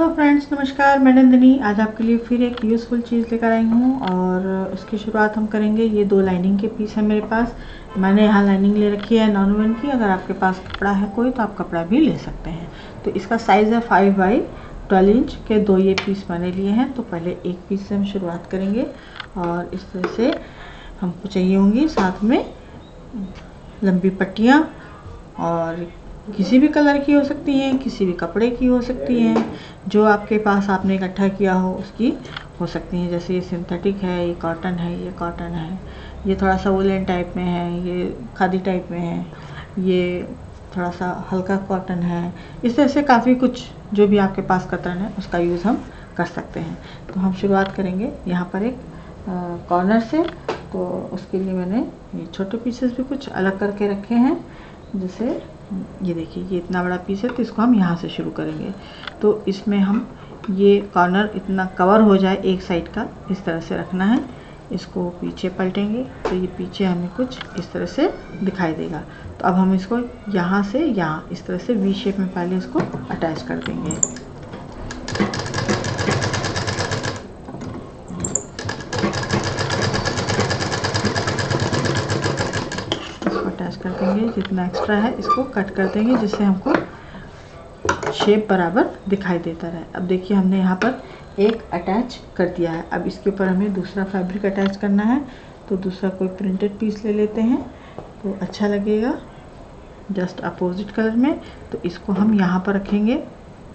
Hello friends, नमस्कार। मैं नंदिनी आज आपके लिए फिर एक यूज़फुल चीज़ लेकर आई हूँ और इसकी शुरुआत हम करेंगे। ये 2 लाइनिंग के पीस है मेरे पास। मैंने यहाँ लाइनिंग ले रखी है नॉन वन की। अगर आपके पास कपड़ा है कोई तो आप कपड़ा भी ले सकते हैं। तो इसका साइज़ है 5 बाई 12 इंच के 2 ये पीस मैंने लिए हैं। तो पहले एक पीस से हम शुरुआत करेंगे और इस तरह से हमको चाहिए होंगी साथ में लंबी पट्टियाँ, और किसी भी कलर की हो सकती हैं, किसी भी कपड़े की हो सकती हैं, जो आपके पास आपने इकट्ठा किया हो उसकी हो सकती हैं। जैसे ये सिंथेटिक है, ये कॉटन है, ये कॉटन है, ये थोड़ा सा वुलन टाइप में है, ये खादी टाइप में है, ये थोड़ा सा हल्का कॉटन है। इस तरह से काफ़ी कुछ जो भी आपके पास कतरन है उसका यूज़ हम कर सकते हैं। तो हम शुरुआत करेंगे यहाँ पर एक कॉर्नर से। तो उसके लिए मैंने ये छोटे पीसेस भी कुछ अलग करके रखे हैं। जैसे ये देखिए, ये इतना बड़ा पीस है तो इसको हम यहाँ से शुरू करेंगे। तो इसमें हम ये कॉर्नर इतना कवर हो जाए एक साइड का, इस तरह से रखना है। इसको पीछे पलटेंगे तो ये पीछे हमें कुछ इस तरह से दिखाई देगा। तो अब हम इसको यहाँ से यहाँ इस तरह से वी शेप में पहले इसको अटैच कर देंगे। अटैच कर देंगे, जितना एक्स्ट्रा है इसको कट कर देंगे जिससे हमको शेप बराबर दिखाई देता रहे। अब देखिए, हमने यहाँ पर एक अटैच कर दिया है। अब इसके ऊपर हमें दूसरा फैब्रिक अटैच करना है। तो दूसरा कोई प्रिंटेड पीस ले लेते हैं तो अच्छा लगेगा, जस्ट अपोजिट कलर में। तो इसको हम यहाँ पर रखेंगे,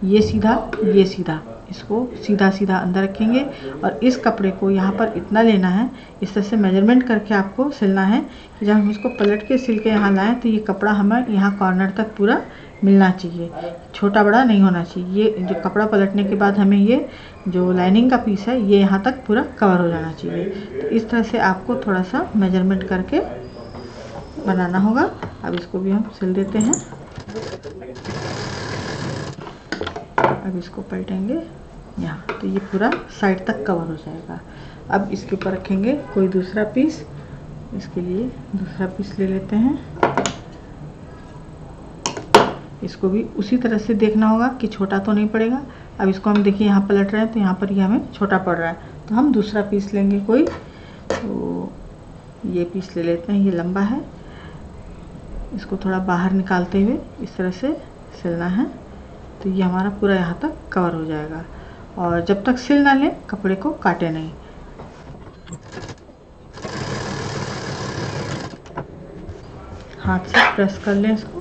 ये सीधा, इसको सीधा सीधा अंदर रखेंगे और इस कपड़े को यहाँ पर इतना लेना है, इस तरह से मेजरमेंट करके आपको सिलना है कि जब हम इसको पलट के सिल के यहाँ लाएँ तो ये कपड़ा हमें यहाँ कॉर्नर तक पूरा मिलना चाहिए, छोटा बड़ा नहीं होना चाहिए। ये जो कपड़ा पलटने के बाद हमें ये जो लाइनिंग का पीस है ये यहाँ तक पूरा कवर हो जाना चाहिए। तो इस तरह से आपको थोड़ा सा मेजरमेंट करके बनाना होगा। अब इसको भी हम सिल देते हैं। अब इसको पलटेंगे यहाँ, तो ये पूरा साइड तक कवर हो जाएगा। अब इसके ऊपर रखेंगे कोई दूसरा पीस। इसके लिए दूसरा पीस ले लेते हैं। इसको भी उसी तरह से देखना होगा कि छोटा तो नहीं पड़ेगा। अब इसको हम देखिए यहाँ पलट रहे हैं तो यहाँ पर ये हमें छोटा पड़ रहा है, तो हम दूसरा पीस लेंगे कोई। तो ये पीस ले लेते हैं, ये लंबा है। इसको थोड़ा बाहर निकालते हुए इस तरह से सिलना है, तो ये हमारा पूरा यहाँ तक कवर हो जाएगा। और जब तक सिल ना लें कपड़े को काटे नहीं। हाथ से प्रेस कर लें इसको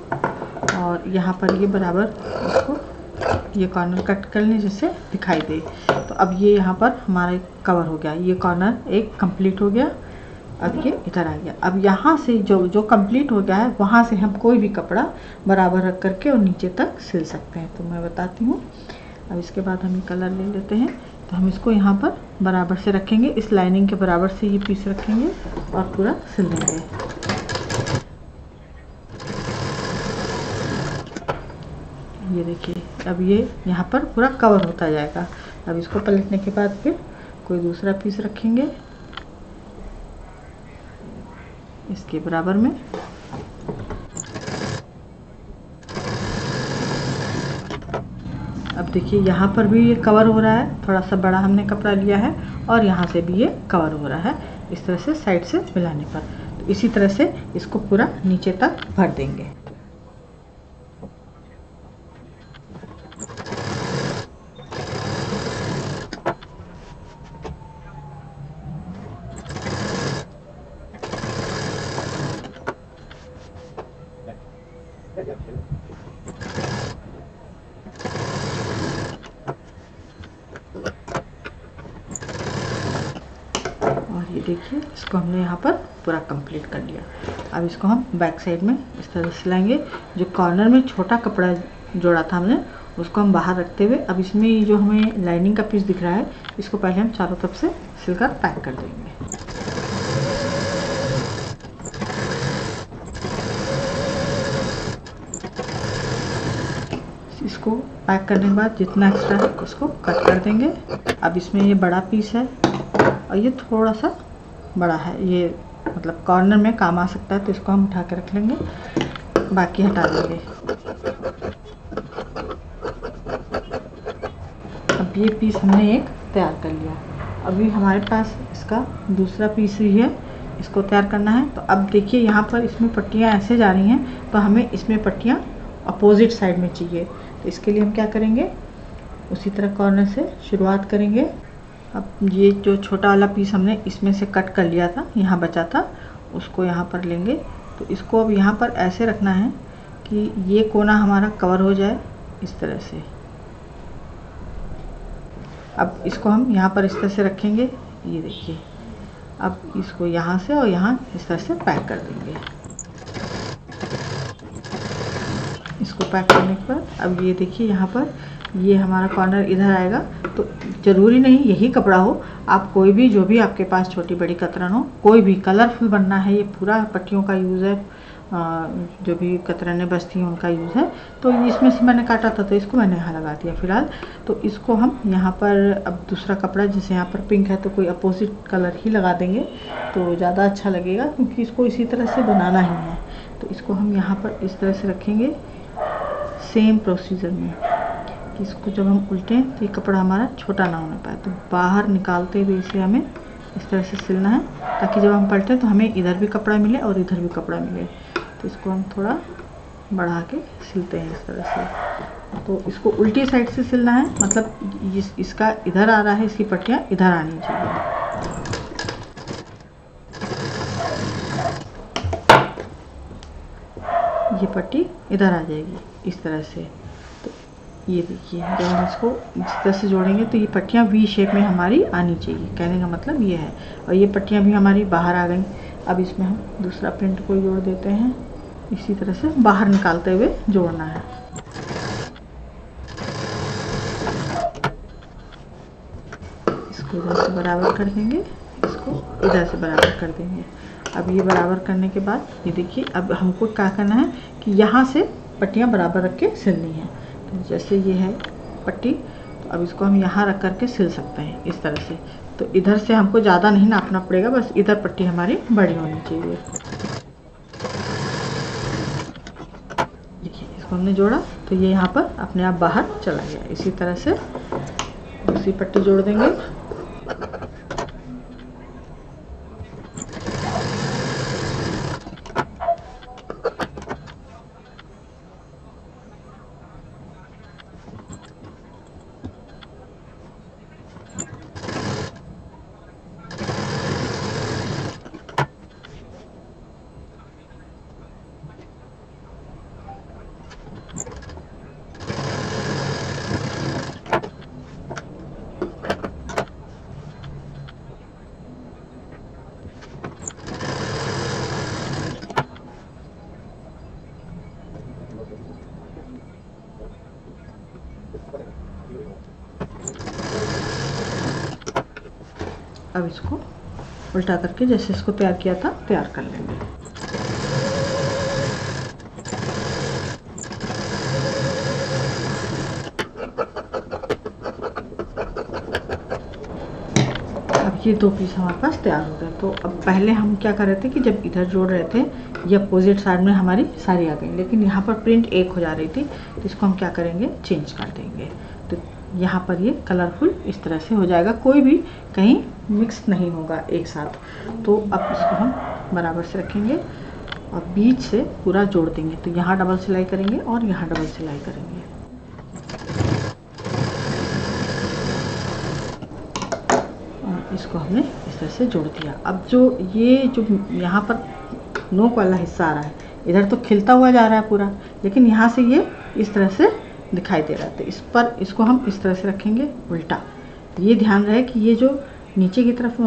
और यहाँ पर ये बराबर इसको ये कॉर्नर कट कर लें जिससे दिखाई दे। तो अब ये यहाँ पर हमारा कवर हो गया, ये कॉर्नर एक कंप्लीट हो गया। अब ये इधर आ गया। अब यहाँ से जो कंप्लीट हो गया है वहाँ से हम कोई भी कपड़ा बराबर रख करके और नीचे तक सिल सकते हैं। तो मैं बताती हूँ। अब इसके बाद हम ये कलर ले लेते हैं। तो हम इसको यहाँ पर बराबर से रखेंगे, इस लाइनिंग के बराबर से ये पीस रखेंगे और पूरा सिल देंगे। ये देखिए, अब ये यहाँ पर पूरा कवर होता जाएगा। अब इसको पलटने के बाद फिर कोई दूसरा पीस रखेंगे इसके बराबर में। अब देखिए, यहाँ पर भी ये कवर हो रहा है, थोड़ा सा बड़ा हमने कपड़ा लिया है और यहाँ से भी ये कवर हो रहा है इस तरह से साइड से मिलाने पर। तो इसी तरह से इसको पूरा नीचे तक भर देंगे। और ये देखिए, इसको हमने यहाँ पर पूरा कंप्लीट कर लिया। अब इसको हम बैक साइड में इस तरह से सिलाएंगे। जो कॉर्नर में छोटा कपड़ा जोड़ा था हमने उसको हम बाहर रखते हुए अब इसमें जो हमें लाइनिंग का पीस दिख रहा है इसको पहले हम चारों तरफ से सिलकर पैक कर देंगे। इसको पैक करने के बाद जितना एक्स्ट्रा है उसको कट कर देंगे। अब इसमें ये बड़ा पीस है और ये थोड़ा सा बड़ा है, ये मतलब कॉर्नर में काम आ सकता है, तो इसको हम उठा के रख लेंगे, बाकी हटा देंगे। अब ये पीस हमने एक तैयार कर लिया। अभी हमारे पास इसका दूसरा पीस भी है, इसको तैयार करना है। तो अब देखिए यहाँ पर इसमें पट्टियाँ ऐसे जा रही हैं, तो हमें इसमें पट्टियाँ अपोजिट साइड में चाहिए। तो इसके लिए हम क्या करेंगे, उसी तरह कॉर्नर से शुरुआत करेंगे। अब ये जो छोटा वाला पीस हमने इसमें से कट कर लिया था, यहाँ बचा था, उसको यहाँ पर लेंगे। तो इसको अब यहाँ पर ऐसे रखना है कि ये कोना हमारा कवर हो जाए इस तरह से। अब इसको हम यहाँ पर इस तरह से रखेंगे, ये देखिए। अब इसको यहाँ से और यहाँ इस तरह से पैक कर देंगे। इसको पैक करने के बाद अब ये देखिए यहाँ पर ये हमारा कॉर्नर इधर आएगा। तो ज़रूरी नहीं यही कपड़ा हो, आप कोई भी, जो भी आपके पास छोटी बड़ी कतरन हो, कोई भी कलरफुल बनना है। ये पूरा पट्टियों का यूज़ है, जो भी कतरनें बचती हैं उनका यूज़ है। तो इसमें से मैंने काटा था तो इसको मैंने यहाँ लगा दिया फ़िलहाल। तो इसको हम यहाँ पर अब दूसरा कपड़ा, जैसे यहाँ पर पिंक है तो कोई अपोजिट कलर ही लगा देंगे तो ज़्यादा अच्छा लगेगा, क्योंकि इसको इसी तरह से बनाना ही है। तो इसको हम यहाँ पर इस तरह से रखेंगे सेम प्रोसीजर में। कि इसको जब हम उल्टें तो ये कपड़ा हमारा छोटा ना होने पाए। तो बाहर निकालते हुए इसे हमें इस तरह से सिलना है, ताकि जब हम पलटें तो हमें इधर भी कपड़ा मिले और इधर भी कपड़ा मिले। तो इसको हम थोड़ा बढ़ा के सिलते हैं इस तरह से। तो इसको उल्टी साइड से सिलना है, मतलब इसका इधर आ रहा है, इसकी पट्टियाँ इधर आनी चाहिए। ये पट्टी इधर आ जाएगी इस तरह से। तो ये देखिए जब हम इसको इस तरह से जोड़ेंगे तो ये पट्टियाँ वी शेप में हमारी आनी चाहिए, कहने का मतलब ये है। और ये पट्टियाँ भी हमारी बाहर आ गई। अब इसमें हम दूसरा प्रिंट को जोड़ देते हैं, इसी तरह से बाहर निकालते हुए जोड़ना है। इसको इधर से बराबर कर देंगे, इसको इधर से बराबर कर देंगे। अब ये बराबर करने के बाद ये देखिए, अब हमको क्या करना है कि यहाँ से पट्टियाँ बराबर रख के सिलनी है। तो जैसे ये है पट्टी, तो अब इसको हम यहाँ रख करके सिल सकते हैं इस तरह से। तो इधर से हमको ज़्यादा नहीं नापना पड़ेगा, बस इधर पट्टी हमारी बड़ी होनी चाहिए। देखिए इसको हमने जोड़ा तो ये यहाँ पर अपने आप बाहर चला गया। इसी तरह से दूसरी पट्टी जोड़ देंगे। अब इसको उल्टा करके जैसे इसको तैयार किया था तैयार कर लेंगे। अब ये दो पीस हमारे पास तैयार हो गए। तो अब पहले हम क्या कर रहे थे कि जब इधर जोड़ रहे थे ये अपोजिट साइड में हमारी सारी आ गई, लेकिन यहाँ पर प्रिंट एक हो जा रही थी। तो इसको हम क्या करेंगे, चेंज कर देंगे। तो यहाँ पर ये कलरफुल इस तरह से हो जाएगा, कोई भी कहीं मिक्स नहीं होगा एक साथ। तो अब इसको हम बराबर से रखेंगे और बीच से पूरा जोड़ देंगे। तो यहाँ डबल सिलाई करेंगे और यहाँ डबल सिलाई करेंगे। और इसको हमने इस तरह से जोड़ दिया। अब जो यहाँ पर नोक वाला हिस्सा आ रहा है, इधर तो खिलता हुआ जा रहा है पूरा, लेकिन यहाँ से ये इस तरह से दिखाई दे रहा है। तो इस पर इसको हम इस तरह से रखेंगे उल्टा। ये ध्यान रहे कि ये जो नीचे की तरफ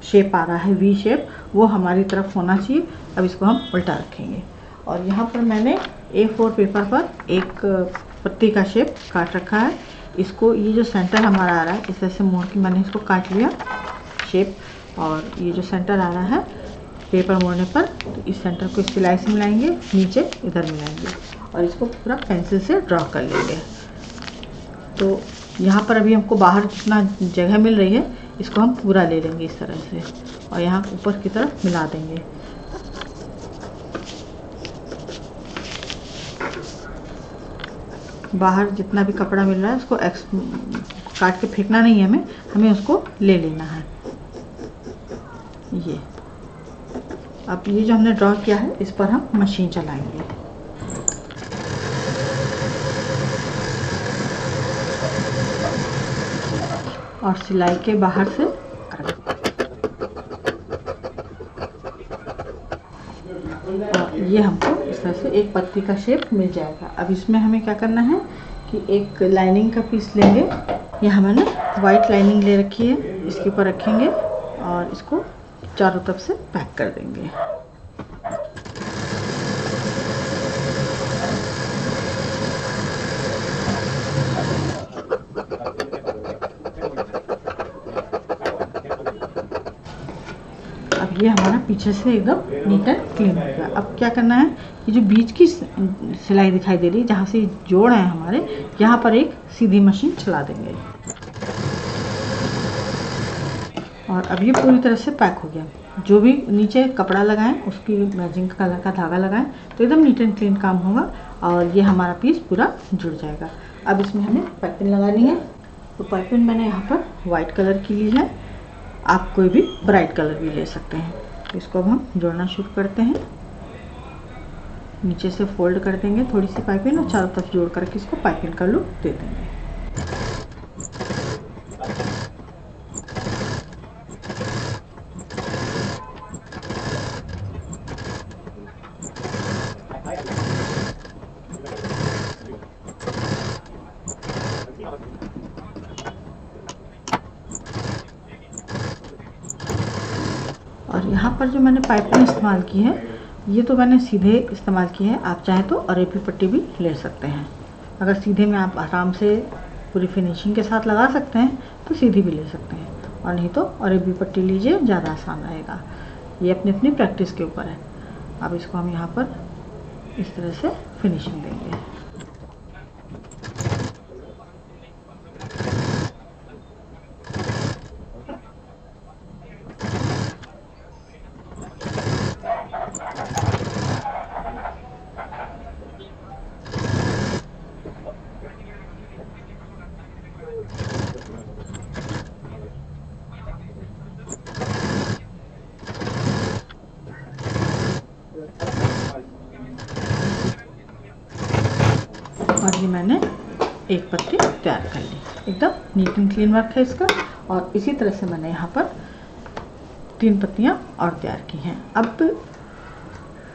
शेप आ रहा है वी शेप, वो हमारी तरफ होना चाहिए। अब इसको हम उल्टा रखेंगे। और यहाँ पर मैंने A4 पेपर पर एक पत्ती का शेप काट रखा है। इसको ये जो सेंटर हमारा आ रहा है इस तरह से मोड़ के मैंने इसको काट लिया शेप। और ये जो सेंटर आ रहा है पेपर मोड़ने पर, तो इस सेंटर को सिलाई से मिलाएंगे, नीचे इधर मिलाएंगे और इसको पूरा पेंसिल से ड्रॉ कर लेंगे। तो यहाँ पर अभी हमको बाहर जितना जगह मिल रही है इसको हम पूरा ले लेंगे इस तरह से और यहाँ ऊपर की तरफ मिला देंगे। बाहर जितना भी कपड़ा मिल रहा है उसको काट के फेंकना नहीं है, हमें उसको ले लेना है। ये अब ये जो हमने ड्रॉ किया है इस पर हम मशीन चलाएंगे। और सिलाई के बाहर से ये हमको इस तरह से एक पत्ती का शेप मिल जाएगा। अब इसमें हमें क्या करना है कि एक लाइनिंग का पीस लेंगे। यहाँ मैंने वाइट लाइनिंग ले रखी है, इसके ऊपर रखेंगे और इसको चारों तरफ से पैक कर देंगे। अब ये हमारा पीछे से एकदम नीट एंड क्लीन हो गया। अब क्या करना है, ये जो बीच की सिलाई दिखाई दे रही है जहाँ से जोड़ है हमारे, यहाँ पर एक सीधी मशीन चला देंगे। और अब ये पूरी तरह से पैक हो गया। जो भी नीचे कपड़ा लगाएं उसकी मैचिंग कलर का धागा लगाएं तो एकदम नीट एंड क्लीन काम होगा और ये हमारा पीस पूरा जुड़ जाएगा। अब इसमें हमें पाइपिंग लगानी है। तो पाइपिंग मैंने यहाँ पर वाइट कलर की ली है, आप कोई भी ब्राइट कलर भी ले सकते हैं। तो इसको अब हम जोड़ना शुरू करते हैं। नीचे से फोल्ड कर देंगे थोड़ी सी पाइपिंग और चारों तरफ जोड़ करके इसको पाइपिंग का लुक दे देंगे। और यहाँ पर जो मैंने पाइपिंग इस्तेमाल की है ये तो मैंने सीधे इस्तेमाल की है, आप चाहे तो अरेबी पट्टी भी ले सकते हैं। अगर सीधे में आप आराम से पूरी फिनिशिंग के साथ लगा सकते हैं तो सीधी भी ले सकते हैं, और नहीं तो अरेबी पट्टी लीजिए, ज़्यादा आसान रहेगा। ये अपनी अपनी प्रैक्टिस के ऊपर है। अब इसको हम यहाँ पर इस तरह से फिनिशिंग देंगे। और ये मैंने एक पत्ती तैयार कर ली, एकदम नीट एंड क्लीन वर्क है इसका। और इसी तरह से मैंने यहाँ पर 3 पत्तियाँ और तैयार की हैं। अब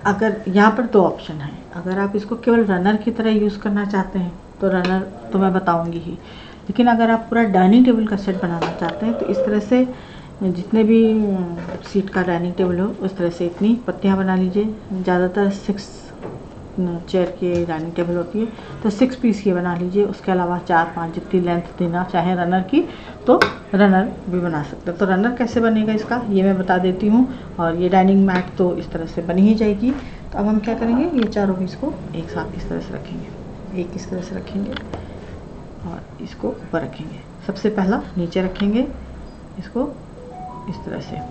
अगर यहाँ पर 2 ऑप्शन हैं, अगर आप इसको केवल रनर की तरह यूज़ करना चाहते हैं तो रनर तो मैं बताऊँगी ही, लेकिन अगर आप पूरा डाइनिंग टेबल का सेट बनाना चाहते हैं तो इस तरह से जितने भी सीट का डाइनिंग टेबल हो उस तरह से इतनी पत्तियाँ बना लीजिए। ज़्यादातर 6 चेयर की डाइनिंग टेबल होती है तो 6 पीस ये बना लीजिए। उसके अलावा 4-5 जितनी लेंथ देना चाहे रनर की तो रनर भी बना सकते हैं। तो रनर कैसे बनेगा इसका ये मैं बता देती हूँ। और ये डाइनिंग मैट तो इस तरह से बनी ही जाएगी। तो अब हम क्या करेंगे, ये चारों पीस को एक साथ इस तरह से रखेंगे, एक इस तरह से रखेंगे और इसको ऊपर रखेंगे। सबसे पहला नीचे रखेंगे इसको इस तरह से,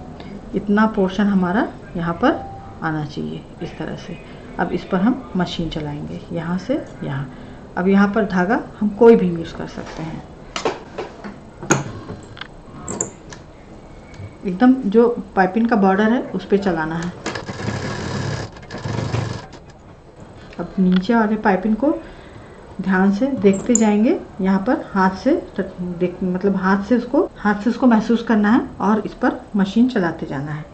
इतना पोर्शन हमारा यहाँ पर आना चाहिए इस तरह से। अब इस पर हम मशीन चलाएंगे यहाँ से यहाँ। अब यहाँ पर धागा हम कोई भी यूज़ कर सकते हैं, एकदम जो पाइपिंग का बॉर्डर है उस पर चलाना है। अब नीचे वाले पाइपिंग को ध्यान से देखते जाएंगे, यहाँ पर हाथ से मतलब हाथ से उसको महसूस करना है और इस पर मशीन चलाते जाना है।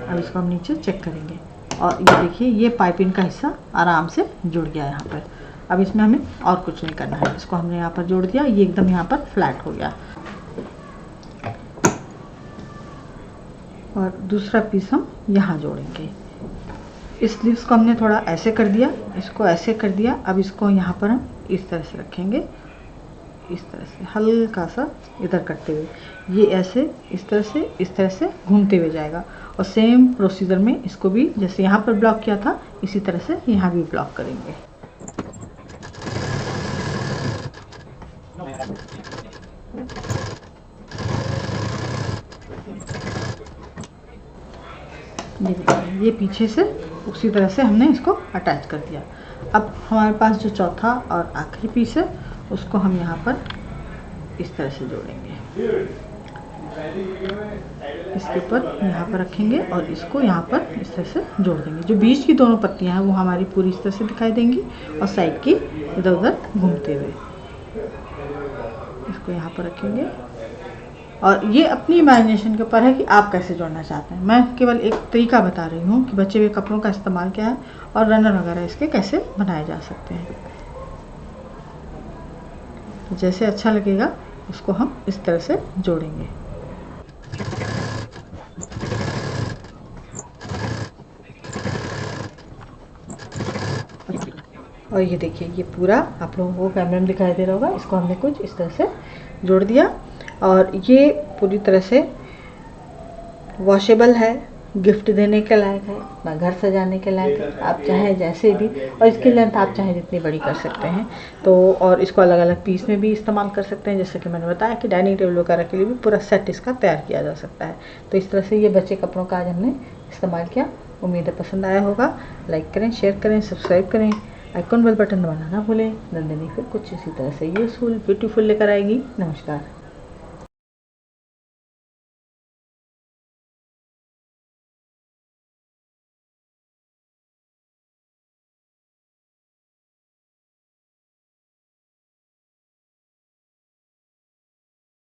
अब इसको हम नीचे चेक करेंगे और ये देखिए ये पाइपिंग का हिस्सा आराम से जुड़ गया यहाँ पर। अब इसमें हमें और कुछ नहीं करना है, इसको हमने यहाँ पर जोड़ दिया, ये एकदम यहाँ पर फ्लैट हो गया। और दूसरा पीस हम यहाँ जोड़ेंगे। इस स्लीव्स को हमने थोड़ा ऐसे कर दिया, इसको ऐसे कर दिया। अब इसको यहाँ पर हम इस तरह से रखेंगे, इस तरह से हल्का सा इधर करते हुए, ये ऐसे इस तरह से घूमते हुए जाएगा। और सेम प्रोसीजर में इसको भी जैसे यहाँ पर ब्लॉक किया था इसी तरह से यहाँ भी ब्लॉक करेंगे। ये पीछे से उसी तरह से हमने इसको अटैच कर दिया। अब हमारे पास जो चौथा और आखिरी पीस है उसको हम यहाँ पर इस तरह से जोड़ेंगे, इसके ऊपर यहाँ पर रखेंगे और इसको यहाँ पर इस तरह से जोड़ देंगे। जो बीच की दोनों पत्तियाँ हैं वो हमारी पूरी इस तरह से दिखाई देंगी और साइड की इधर उधर घूमते हुए इसको यहाँ पर रखेंगे। और ये अपनी इमेजिनेशन के ऊपर है कि आप कैसे जोड़ना चाहते हैं। मैं केवल एक तरीका बता रही हूँ कि बचे हुए कपड़ों का इस्तेमाल क्या है और रनर वगैरह इसके कैसे बनाए जा सकते हैं। तो जैसे अच्छा लगेगा उसको हम इस तरह से जोड़ेंगे। और ये देखिए ये पूरा आप लोगों को कैमरे में दिखाई दे रहा होगा, इसको हमने कुछ इस तरह से जोड़ दिया और ये पूरी तरह से वॉशेबल है, गिफ्ट देने के लायक है, अपना घर सजाने के लायक है। आप चाहे जैसे भी, और इसकी लेंथ आप चाहे जितनी बड़ी कर सकते हैं। तो और इसको अलग अलग पीस में भी इस्तेमाल कर सकते हैं, जैसे कि मैंने बताया कि डाइनिंग टेबल वगैरह के लिए भी पूरा सेट इसका तैयार किया जा सकता है। तो इस तरह से ये बचे कपड़ों का आज हमने इस्तेमाल किया। उम्मीद है पसंद आया होगा। लाइक करें, शेयर करें, सब्सक्राइब करें, आइकॉन बेल बटन दबाना ना भूलें। नंदिनी फिर कुछ इसी तरह से यूज़फुल ब्यूटीफुल लेकर आएगी। नमस्कार।